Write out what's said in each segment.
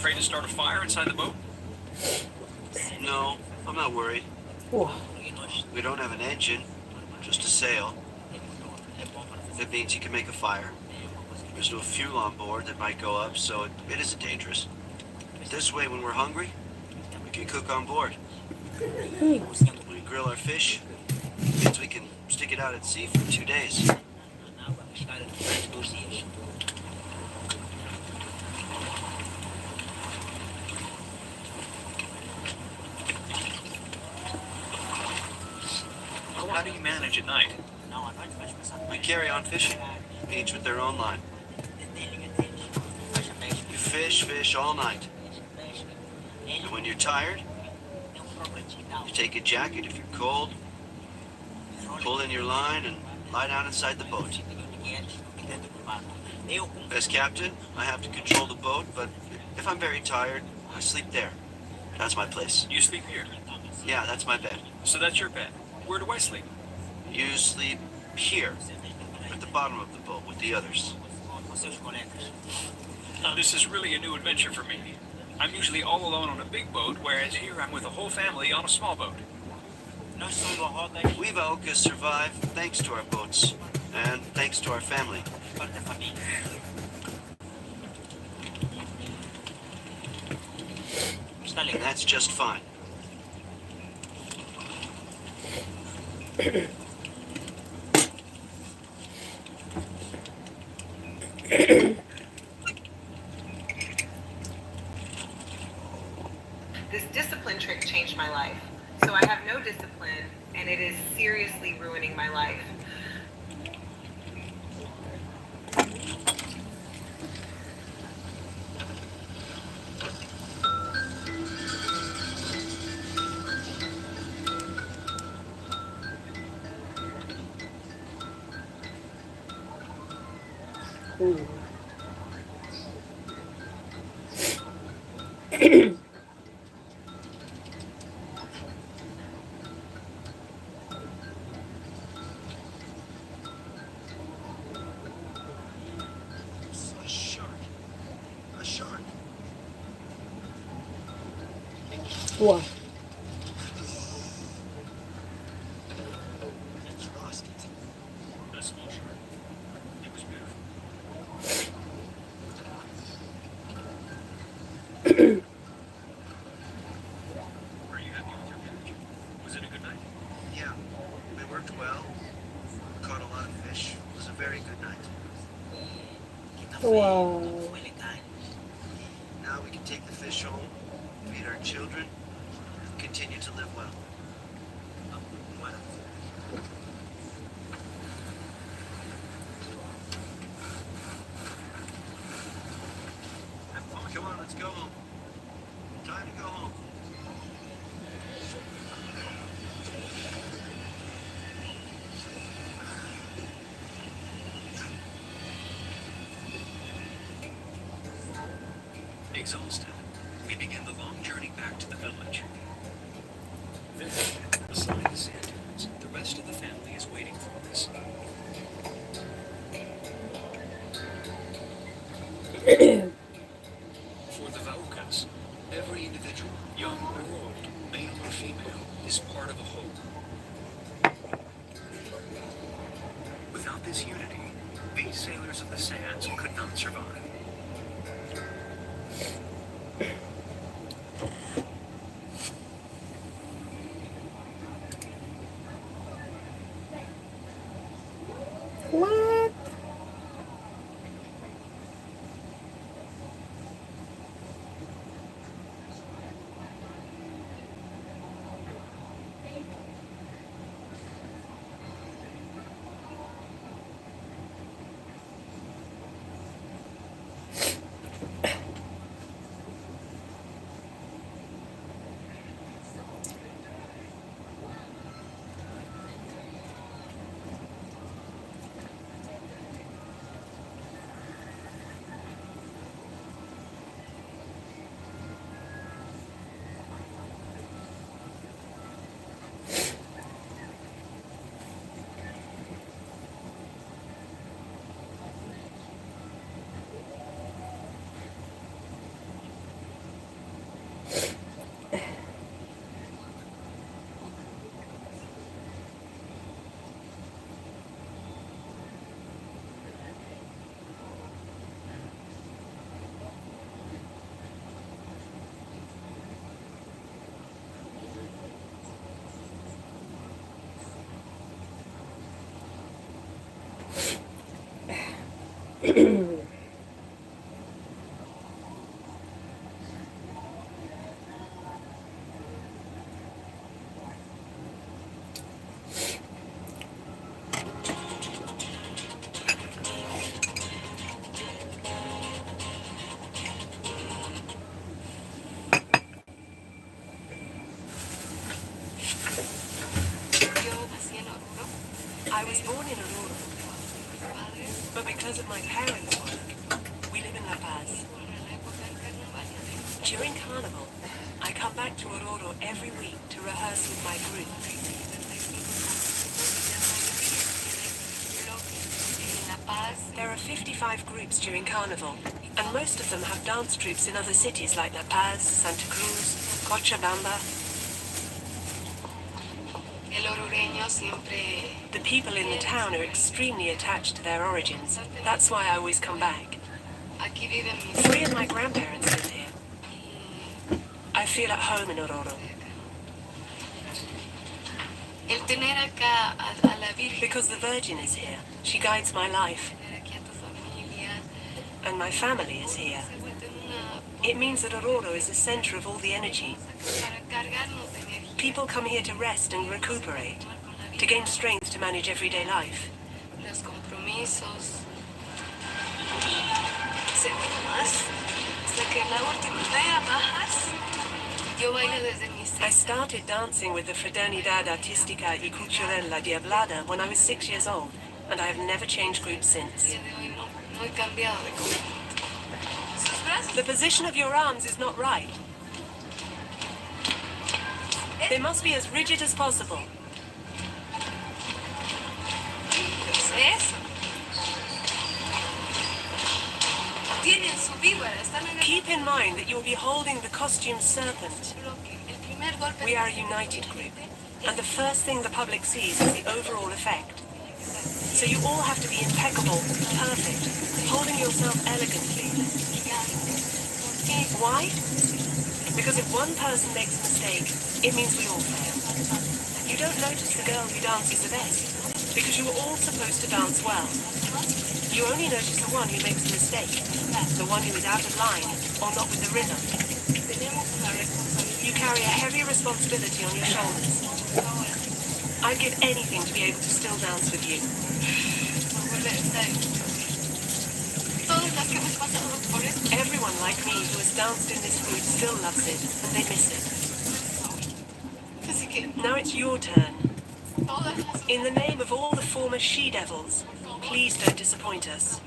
afraid to start a fire inside the boat? No, I'm not worried. Whoa. We don't have an engine, just a sail. That means you can make a fire. There's no fuel on board that might go up, so it isn't dangerous. This way, when we're hungry, we can cook on board. When we grill our fish, it means we can stick it out at sea for 2 days. How do you manage at night? We carry on fishing, each with their own line. You fish all night. And when you're tired, you take a jacket if you're cold, pull in your line, and lie down inside the boat. As captain, I have to control the boat, but if I'm very tired, I sleep there. That's my place. You sleep here. Yeah, that's my bed. So that's your bed. Where do I sleep? You sleep here, at the bottom of the boat with the others. Now, this is really a new adventure for me. I'm usually all alone on a big boat, whereas here I'm with a whole family on a small boat. We've Aokas survived thanks to our boats, and thanks to our family. And that's just fine. This discipline trick changed my life. So I have no discipline, and it is seriously ruining my life. Ooh. A shark. Wow. Lost it. A small shark. It was beautiful. Are you happy with your catch? Was it a good night? Yeah, we worked well. Caught a lot of fish. It was a very good night. Wow. Now we can take the fish home, feed our children, and continue to live well. Come on, let's go home. Time to go home. Exhausted, we begin the long journey back to the village. There, beside the sand dunes, the rest of the family is waiting for us. For the Vaucas, every individual, young or old, male or female, is part of a whole. Without this unity, these sailors of the sands could not survive. What? I was born in Aurora, but because of my parents' work, we live in La Paz. During Carnival, I come back to Aurora every week to rehearse with my group. There are 55 groups during Carnival, and most of them have dance troupes in other cities like La Paz, Santa Cruz, Cochabamba. The people in the town are extremely attached to their origins. That's why I always come back. 3 of my grandparents live here. I feel at home in Aurora. Because the Virgin is here. She guides my life. And my family is here. It means that Aurora is the center of all the energy. People come here to rest and recuperate, to gain strength to manage everyday life. I started dancing with the Fraternidad Artística y Cultural La Diablada when I was 6 years old, and I have never changed groups since. The position of your arms is not right. They must be as rigid as possible. Keep in mind that you'll be holding the costume serpent. We are a united group, and the first thing the public sees is the overall effect. So you all have to be impeccable, perfect, holding yourself elegantly. Why? Because if one person makes a mistake, it means we all fail. You don't notice the girl who dances the best, because you were all supposed to dance well. You only notice the one who makes a mistake, the one who is out of line, or not with the rhythm. You carry a heavy responsibility on your shoulders. I'd give anything to be able to still dance with you. Everyone like me who has danced in this group still loves it, and they miss it. Now it's your turn. In the name of all the former she-devils, please don't disappoint us.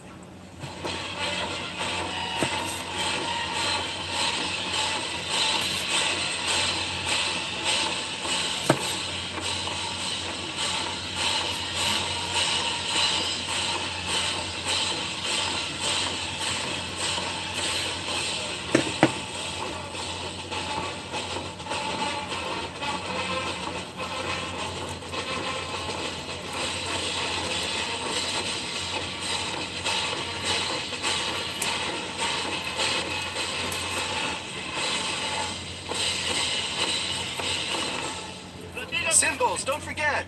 Cymbals, don't forget.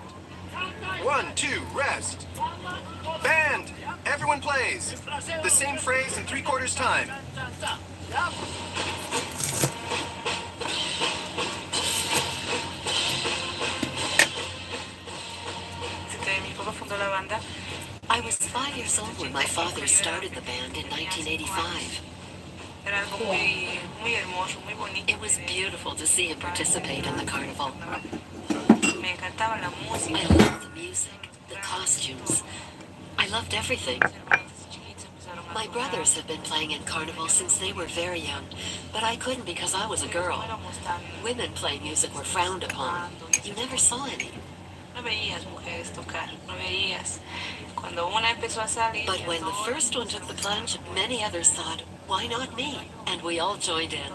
1, 2, rest. Band, everyone plays. The same phrase in 3/4 time. I was 5 years old when my father started the band in 1985. It was beautiful to see him participate in the carnival. I loved the music, the costumes. I loved everything. My brothers have been playing in carnival since they were very young, but I couldn't because I was a girl. Women playing music were frowned upon. You never saw any. But when the first one took the plunge, many others thought, why not me? And we all joined in.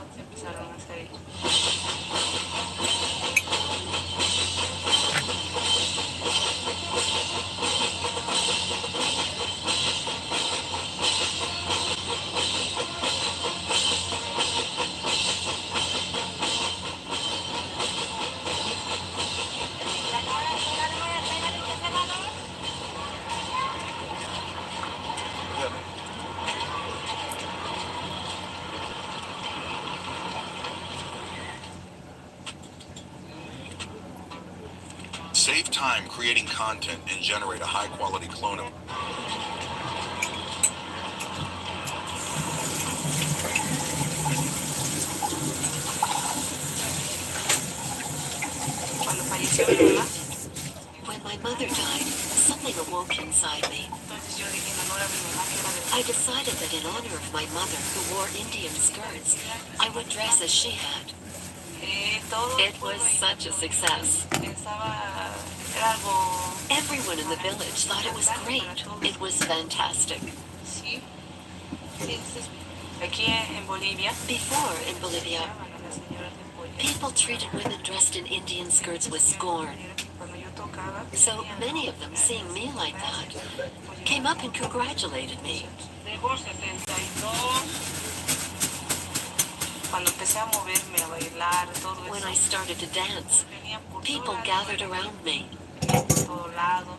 Save time creating content and generate a high-quality clone of... Cuando falleció mi mamá, When my mother died, something awoke inside me. entonces yo dije en honor a mi mamá que era de I decided that in honor of my mother, who wore Indian skirts, I would dress as she had. todo It was such a success. Era algo Everyone in the village thought it was great. It was fantastic. sí. Aquí en Bolivia, Before, in Bolivia, people treated women dressed in Indian skirts with scorn. cuando yo tocaba, So many of them, seeing me like that, came up and congratulated me. cuando empecé a moverme, a bailar, todo When eso, I started to dance, venían por people gathered around me. todo lado.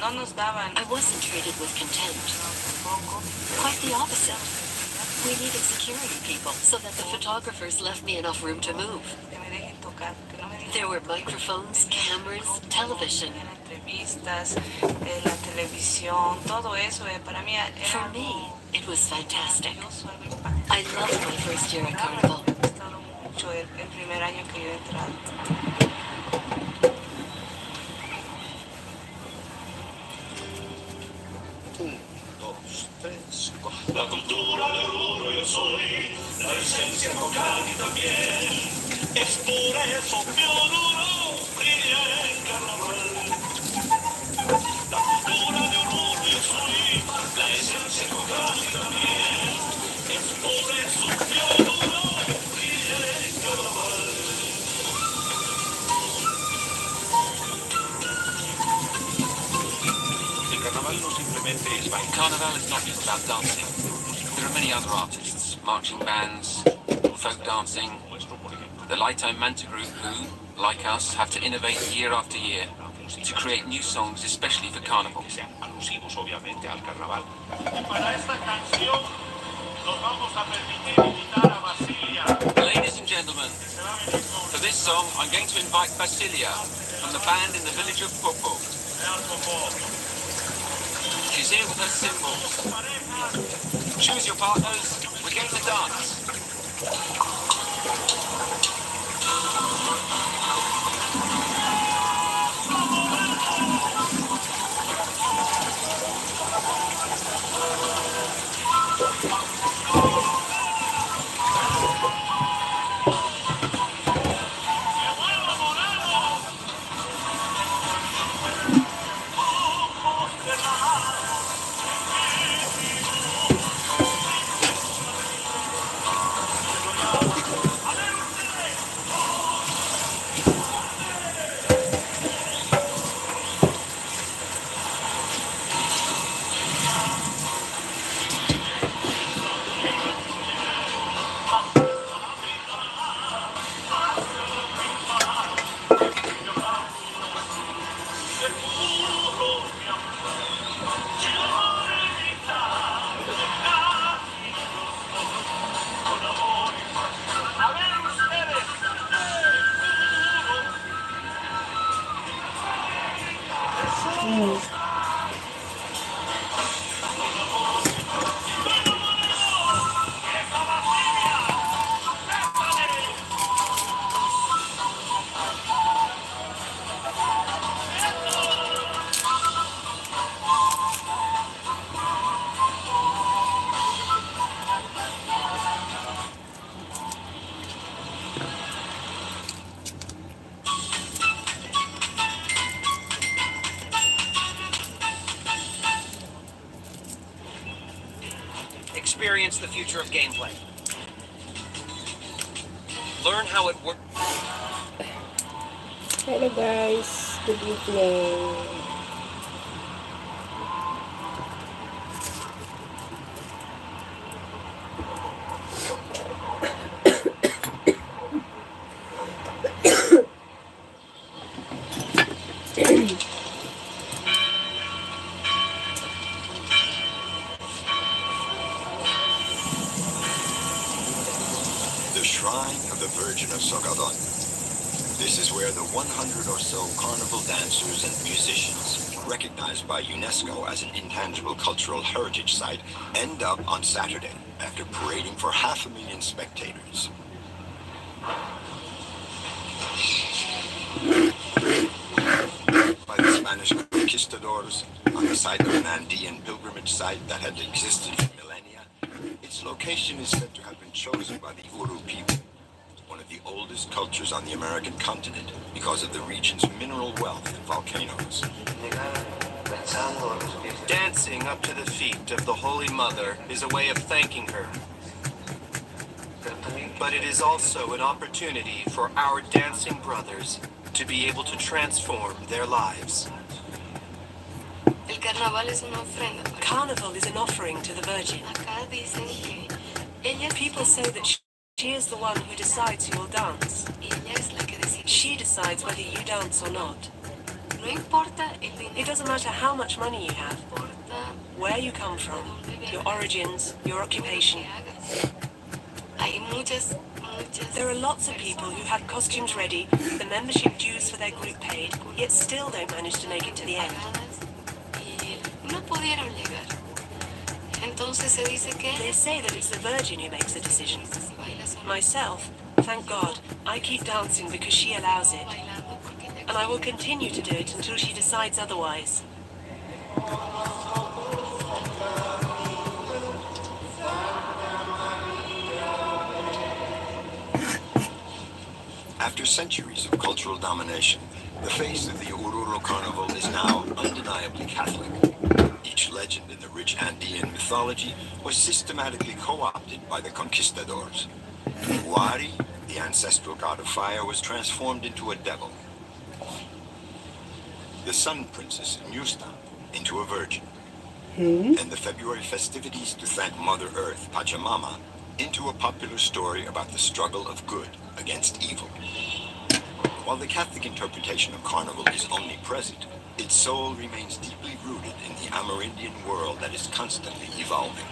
No nos daban I wasn't treated with contempt. tampoco. Quite the opposite. We needed security people so that the photographers left me enough room to move. Que me dejen tocar, que no me dejen There were microphones, cameras, television. entrevistas, la televisión, todo eso para mí era For algo me, it was fantastic. maravilloso, algo impactante. I loved my first year at Carnival. Me ha gustado mucho el primer año que yo he entrado. La cultura del orgullo yo soy, la esencia cocal y también. Es por eso que honoro brilla el carnaval. La cultura de orgullo yo soy, la esencia cocal y también. Es por eso que honoro brilla el carnaval. El carnaval no simplemente es bailar. Carnival is not just about dancing. There are many other artists, marching bands, folk dancing, the Laito Manta group who, like us, have to innovate year after year to create new songs especially for Carnival. Alusivos obviamente al carnaval. Y para esta canción nos vamos a permitir invitar a Basilia. Ladies and gentlemen, for this song I'm going to invite Basilia from the band in the village of Popo. She's here with her cymbals. Choose your partners, we're going to dance. Experience the future of gameplay. Learn how it works. Hello guys, good evening. The Shrine of the Virgin of Sogadon. This is where the 100 or so carnival dancers and musicians, recognized by UNESCO as an intangible cultural heritage site, end up on Saturday after parading for 500,000 spectators. By the Spanish conquistadors on the site of an Andean pilgrimage site that had existed for millennia, its location is said to have been chosen by the Uru people, one of the oldest cultures on the American continent because of the region's mineral wealth and volcanoes. Dancing up to the feet of the Holy Mother is a way of thanking her. But it is also an opportunity for our dancing brothers to be able to transform their lives. El carnaval es una ofrenda. Carnival is an offering to the Virgin. Acá dicen que ella People say that she is the one who decides who will dance. ella es la que decide. She decides whether you dance or not. No importa el dinero. It doesn't matter how much money you have, No importa where you come from, your origins, your occupation. lo que hagas. Hay muchas. There are lots of people who had costumes ready, the membership dues for their group paid, yet still don't manage to make it to the end. Y no pudieron llegar. Entonces se dice que They say that it's the Virgin who makes the decision. baila sola, Myself, thank God, I keep dancing because she allows it, bailando porque ella and I will continue to do it until she decides otherwise. After centuries of cultural domination, the face of the Oruro Carnival is now undeniably Catholic. Each legend in the rich Andean mythology was systematically co-opted by the conquistadors. Huari, the ancestral god of fire, was transformed into a devil. The Sun Princess, Nusta, into a virgin. And the February festivities to thank Mother Earth, Pachamama, into a popular story about the struggle of good against evil. While the Catholic interpretation of Carnival is omnipresent, its soul remains deeply rooted in the Amerindian world that is constantly evolving.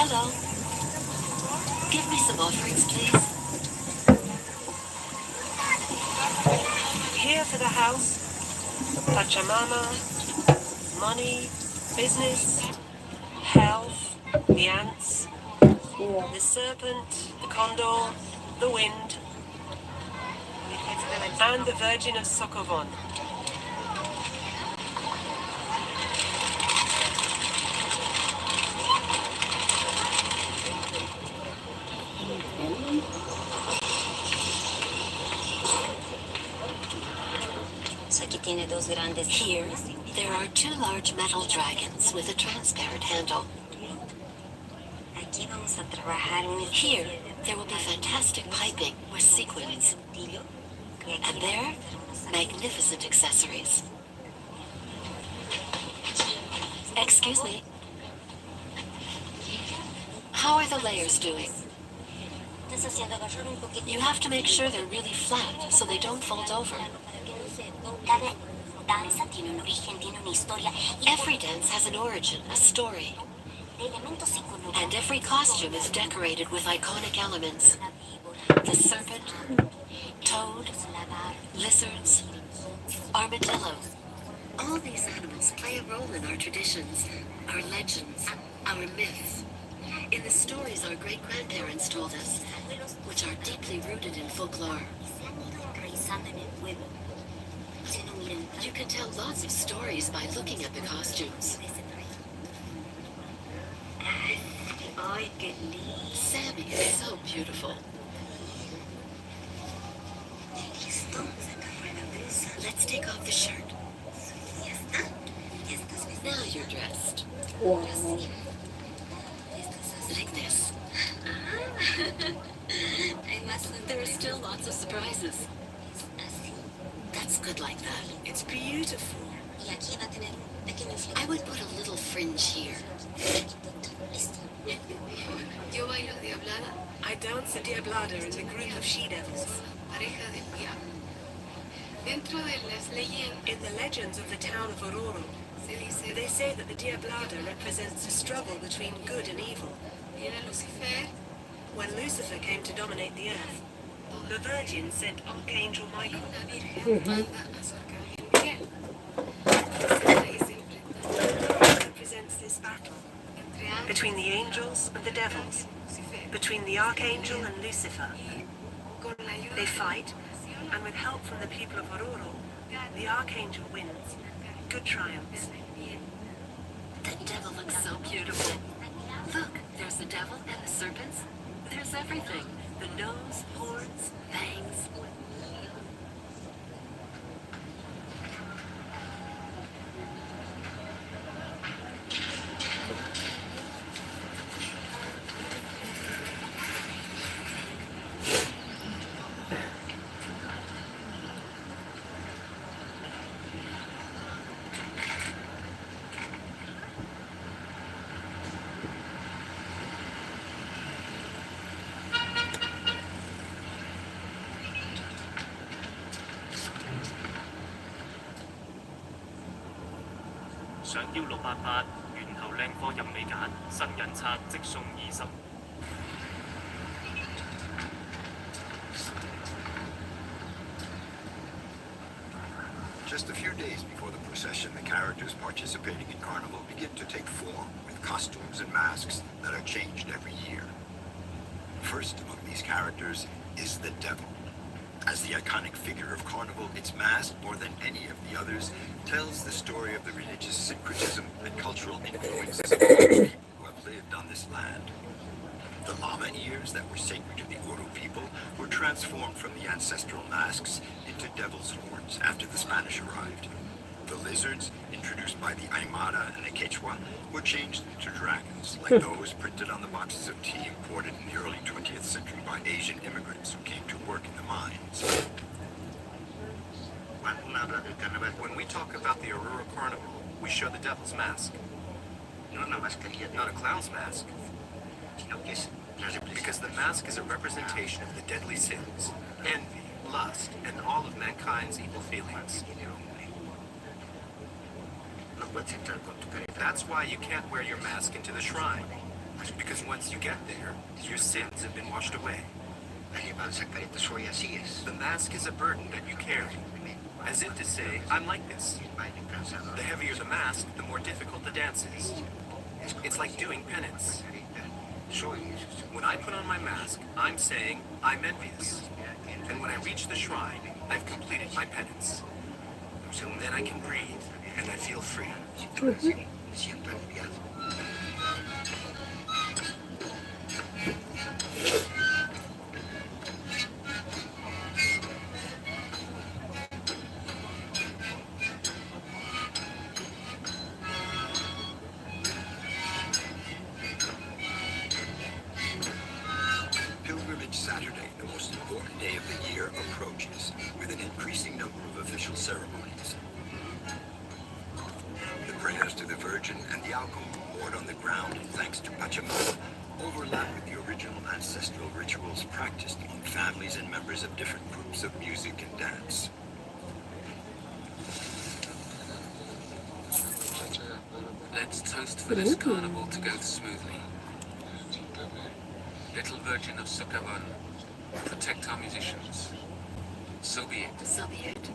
Hello. Give me some offerings, please. Here for the house, Pachamama, money, business, health, the ants, the serpent, the condor, the wind, and the Virgin of Socavon. Here, there are two large metal dragons with a transparent handle. Here, there will be fantastic piping with sequins. And there, magnificent accessories. Excuse me. How are the layers doing? You have to make sure they're really flat so they don't fold over. Every dance has an origin, a story. And every costume is decorated with iconic elements. The serpent, toad, lizards, armadillo. All these animals play a role in our traditions, our legends, our myths. In the stories our great-grandparents told us, which are deeply rooted in folklore. You can tell lots of stories by looking at the costumes. Sammy is so beautiful. Let's take off the shirt. Now you're dressed. Wow. Like this. There are still lots of surprises. That's good like that. It's beautiful. I would put a little fringe here. Yo bailo diablada. I dance the Diablada in the group of she-devils. Pareja del diablo. Dentro de las leyendas, In the legends of the town of Ororo, se dice they say that the Diablada represents a struggle between good and evil. viene Lucifer, When Lucifer came to dominate the earth, the Virgin sent Archangel Michael. la Virgen manda a su arcángel Miguel. Ahí se enfrentan It represents this battle entre ángeles between the angels and the devils, y Lucifer. between the Archangel and Lucifer. Con la ayuda They fight, and with help from the people of Ororo, the Archangel wins. Good triumphs. The devil looks so beautiful. Look, there's the devil and the serpents. There's everything. The nose, horns, Fangs.想要688源頭靚貨任你揀，新人刷即送20。Just a few days before the procession, the characters participating in Carnival begin to take form with costumes and masks that are changed every year. First among these characters is the devil. As the iconic figure of Carnival, its mask, more than any of the others, tells the story of the religious syncretism and cultural influences of all the people who have lived on this land. The llama ears that were sacred to the Uru people were transformed from the ancestral masks into devil's horns after the Spanish arrived. The lizards, introduced by the Aymara and the Quechua, were changed into dragons, like those printed on the boxes of tea imported in the early 20th century by Asian immigrants who came to work in the mines. When we talk about the Aurora Carnival, we show the devil's mask. Not a clown's mask. Because the mask is a representation of the deadly sins, envy, lust, and all of mankind's evil feelings. That's why you can't wear your mask into the shrine. Because once you get there, your sins have been washed away. The mask is a burden that you carry, as if to say, I'm like this. The heavier the mask, the more difficult the dance is. It's like doing penance. When I put on my mask, I'm saying, I'm envious. And when I reach the shrine, I've completed my penance. Then I can breathe, and I feel free. Pilgrimage Saturday, the most important day of the year, approaches with an increasing number of official ceremonies. The prayers to the Virgin and the alcohol poured on the ground in thanks to Pachamama overlap with the original ancestral rituals practiced among families and members of different groups of music and dance. Let's toast for this carnival to go smoothly. Little Virgin of Sukkavon, protect our musicians. So be it. So be it.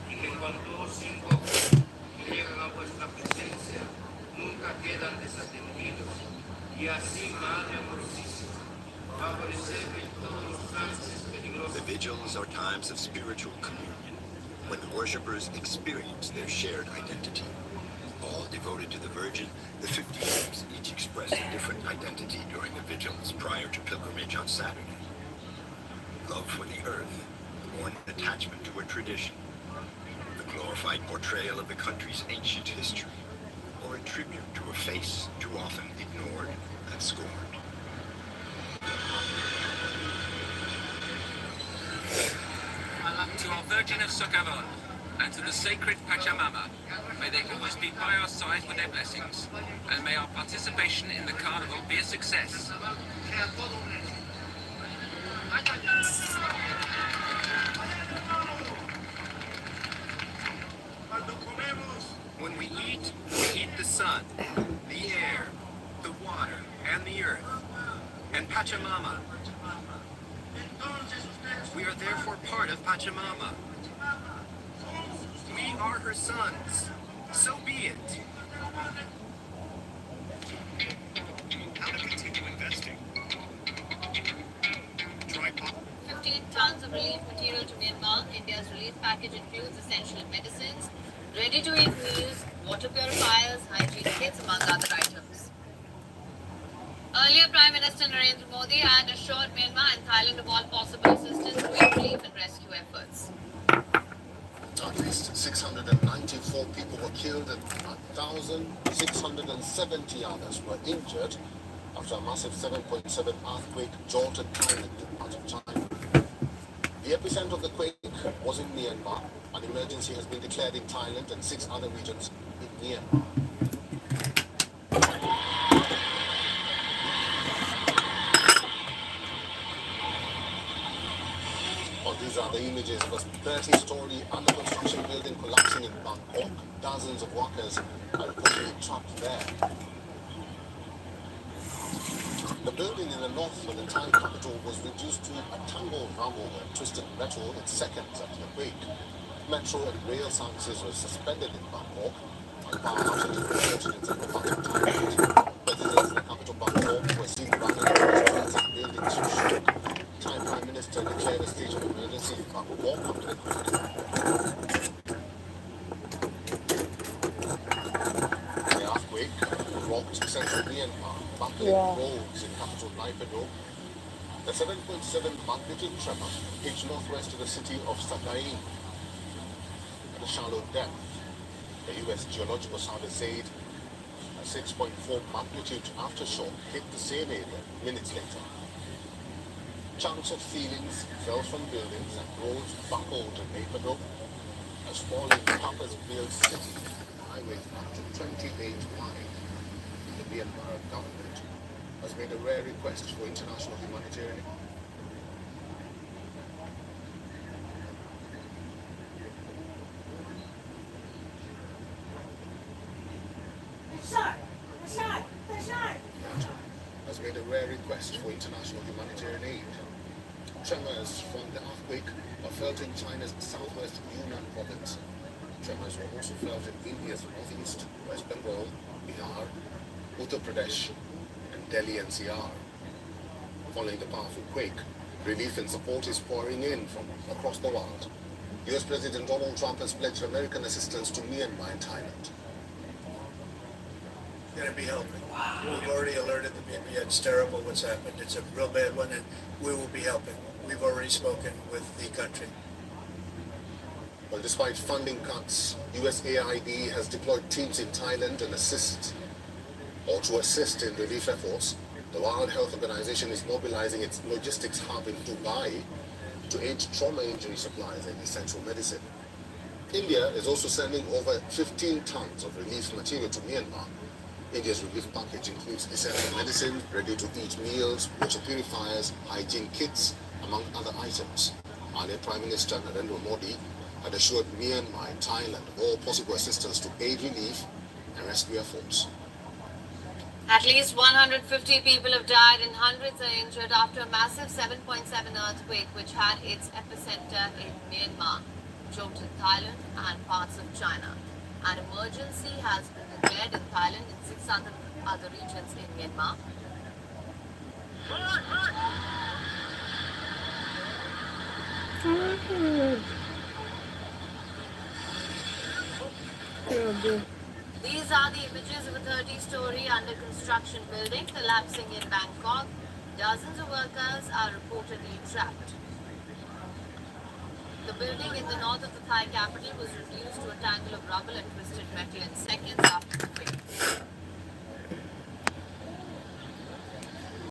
Y que cuando os invoco, llegan a vuestra presencia, nunca quedan desatendidos. Y así, Madre amorosísima, The vigils are times of spiritual communion, when the worshippers experience their shared identity. All devoted to the Virgin, the 50 groups each express a different identity during the vigils prior to pilgrimage on Saturday. Love for the earth, or an attachment to a tradition, the glorified portrayal of the country's ancient history, or a tribute to a face too often ignored and scorned. To our Virgin of Socavon and to the sacred Pachamama, may they always be by our side with their blessings, and may our participation in the carnival be a success. When we eat the sun, the air, the water, and the earth, and Pachamama. We are therefore part of Pachamama. We are her sons. So be it. How to continue investing? 15 tons of relief material to Myanmar. India's relief package includes essential medicines, ready-to-eat meals, water purifiers, hygiene kits, among other items. Earlier, Prime Minister Narendra Modi had assured Myanmar and Thailand of all possible assistance to aid relief and rescue efforts. At least 694 people were killed and 1,670 others were injured after a massive 7.7 earthquake jolted Thailand in part of China. The epicenter of the quake was in Myanmar. An emergency has been declared in Thailand and 6 other regions in Myanmar. These are the images of a 30-story under-construction building collapsing in Bangkok. Dozens of workers are reportedly trapped there. The building in the north of the Thai capital was reduced to a tangled rubble and twisted metal in seconds after the quake. Metro and rail services were suspended in Bangkok, and power outages were reported in several parts of Thailand. Residents in the capital Bangkok were seen running into the streets and buildings to shook. Thai Prime Minister declared a state of emergency in Bangkok after the quake. The earthquake rocked central Myanmar, buckling roads in capital Naypyidaw. The 7.7 magnitude tremor hit northwest of the city of Sagaing at a shallow depth. The U.S. Geological Survey said a 6.4 magnitude aftershock hit the same area minutes later. Chunks of ceilings fell from buildings and roads buckled in Naypyidaw. A sprawling purpose-built city, highways up to 28 wide. The Myanmar government has made a rare request for international humanitarian aid. Has made a rare request for international humanitarian aid. Tremors from the earthquake are felt in China's southwest Yunnan province. Tremors were also felt in India's northeast, West Bengal, Bihar, Uttar Pradesh, and Delhi NCR. Following the powerful quake, relief and support is pouring in from across the world. US President Donald Trump has pledged American assistance to Myanmar and Thailand. Going to be helping. We've already alerted the media. It's terrible what's happened. It's a real bad one, and we will be helping. We've already spoken with the country. Well, despite funding cuts, USAID has deployed teams in Thailand to assist in relief efforts. The World Health Organization is mobilizing its logistics hub in Dubai to aid trauma injury supplies and essential medicine. India is also sending over 15 tons of relief material to Myanmar. India's relief package includes essential medicine, ready-to-eat meals, water purifiers, hygiene kits, among other items. Earlier, Prime Minister Narendra Modi had assured Myanmar and Thailand of all possible assistance to aid relief and rescue efforts. At least 150 people have died and hundreds are injured after a massive 7.7 earthquake which had its epicenter in Myanmar, jolted Thailand and parts of China. An emergency has been declared in Thailand and 6 other regions in Myanmar. These are the images of a 30-story under construction building collapsing in Bangkok. Dozens of workers are reportedly trapped. The building in the north of the Thai capital was reduced to a tangle of rubble and twisted metal in seconds.